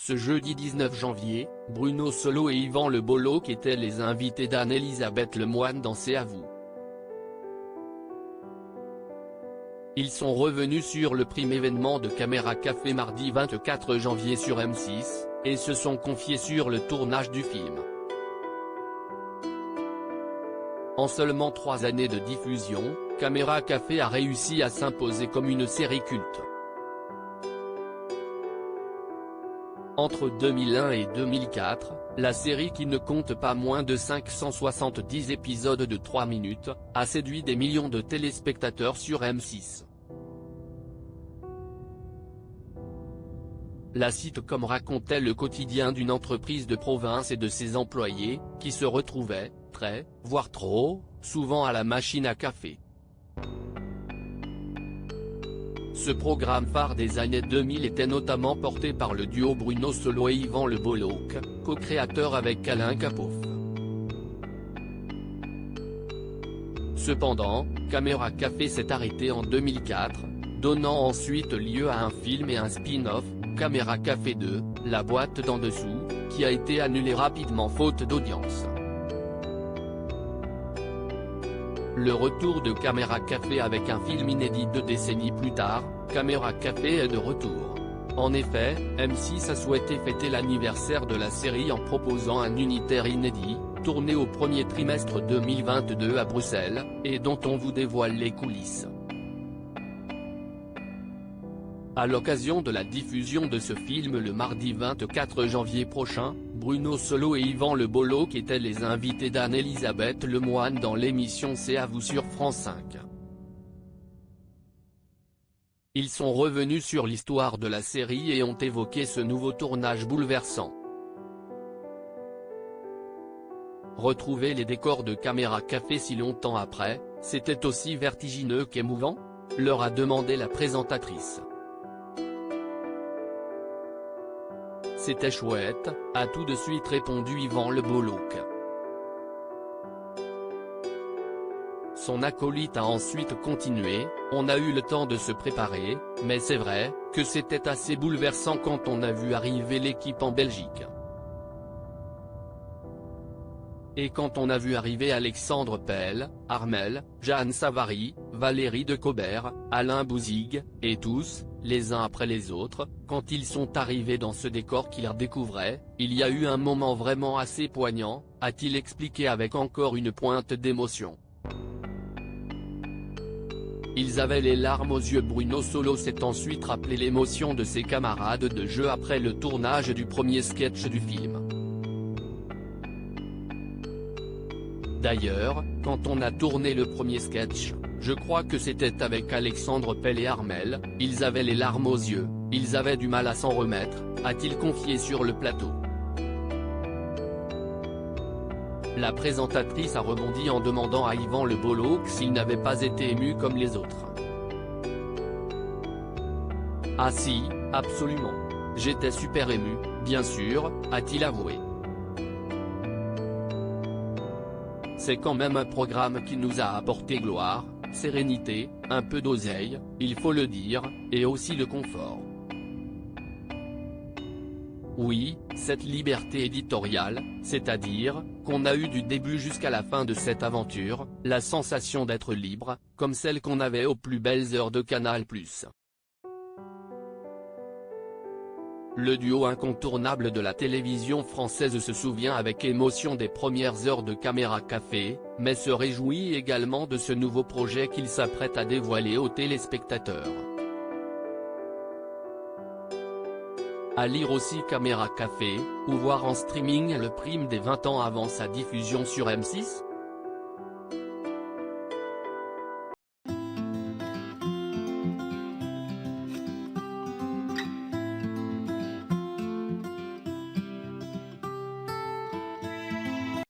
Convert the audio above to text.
Ce jeudi 19 janvier, Bruno Solo et Yvan Le Bolloc étaient les invités d'Anne-Elisabeth Lemoine dans C'est à vous. Ils sont revenus sur le prime événement de Caméra Café mardi 24 janvier sur M6, et se sont confiés sur le tournage du film. En seulement 3 années de diffusion, Caméra Café a réussi à s'imposer comme une série culte. Entre 2001 et 2004, la série qui ne compte pas moins de 570 épisodes de 3 minutes, a séduit des millions de téléspectateurs sur M6. La sitcom racontait le quotidien d'une entreprise de province et de ses employés, qui se retrouvaient, très, voire trop, souvent à la machine à café. Ce programme phare des années 2000 était notamment porté par le duo Bruno Solo et Yvan Le Bolloc, co-créateur avec Alain Capoff. Cependant, Caméra Café s'est arrêté en 2004, donnant ensuite lieu à un film et un spin-off, Caméra Café 2, La boîte d'en dessous, qui a été annulé rapidement faute d'audience. Le retour de Caméra Café avec un film inédit 2 décennies plus tard, Caméra Café est de retour. En effet, M6 a souhaité fêter l'anniversaire de la série en proposant un unitaire inédit, tourné au premier trimestre 2022 à Bruxelles, et dont on vous dévoile les coulisses. À l'occasion de la diffusion de ce film le mardi 24 janvier prochain, Bruno Solo et Yvan Le Bolloc étaient les invités d'Anne-Elisabeth Lemoine dans l'émission C'est à vous sur France 5. Ils sont revenus sur l'histoire de la série et ont évoqué ce nouveau tournage bouleversant. Retrouver les décors de Caméra Café si longtemps après, c'était aussi vertigineux qu'émouvant ? Leur a demandé la présentatrice. C'était chouette, a tout de suite répondu Yvan Le Bolloc. Son acolyte a ensuite continué, on a eu le temps de se préparer, mais c'est vrai, que c'était assez bouleversant quand on a vu arriver l'équipe en Belgique. Et quand on a vu arriver Alexandre Pell, Armelle, Jeanne Savary, Valérie de Cobert, Alain Bouzigues, et tous, les uns après les autres, quand ils sont arrivés dans ce décor qu'ils redécouvraient, il y a eu un moment vraiment assez poignant, a-t-il expliqué avec encore une pointe d'émotion. Ils avaient les larmes aux yeux. Bruno Solo s'est ensuite rappelé l'émotion de ses camarades de jeu après le tournage du premier sketch du film. D'ailleurs, quand on a tourné le premier sketch, je crois que c'était avec Alexandre Pell et Armelle, ils avaient les larmes aux yeux, ils avaient du mal à s'en remettre, a-t-il confié sur le plateau. La présentatrice a rebondi en demandant à Yvan Le Bolloc s'il n'avait pas été ému comme les autres. Ah si, absolument. J'étais super ému, bien sûr, a-t-il avoué. C'est quand même un programme qui nous a apporté gloire, sérénité, un peu d'oseille, il faut le dire, et aussi le confort. Oui, cette liberté éditoriale, c'est-à-dire, qu'on a eu du début jusqu'à la fin de cette aventure, la sensation d'être libre, comme celle qu'on avait aux plus belles heures de Canal+. Le duo incontournable de la télévision française se souvient avec émotion des premières heures de Caméra Café, mais se réjouit également de ce nouveau projet qu'il s'apprête à dévoiler aux téléspectateurs. À lire aussi Caméra Café, ou voir en streaming le prime des 20 ans avant sa diffusion sur M6.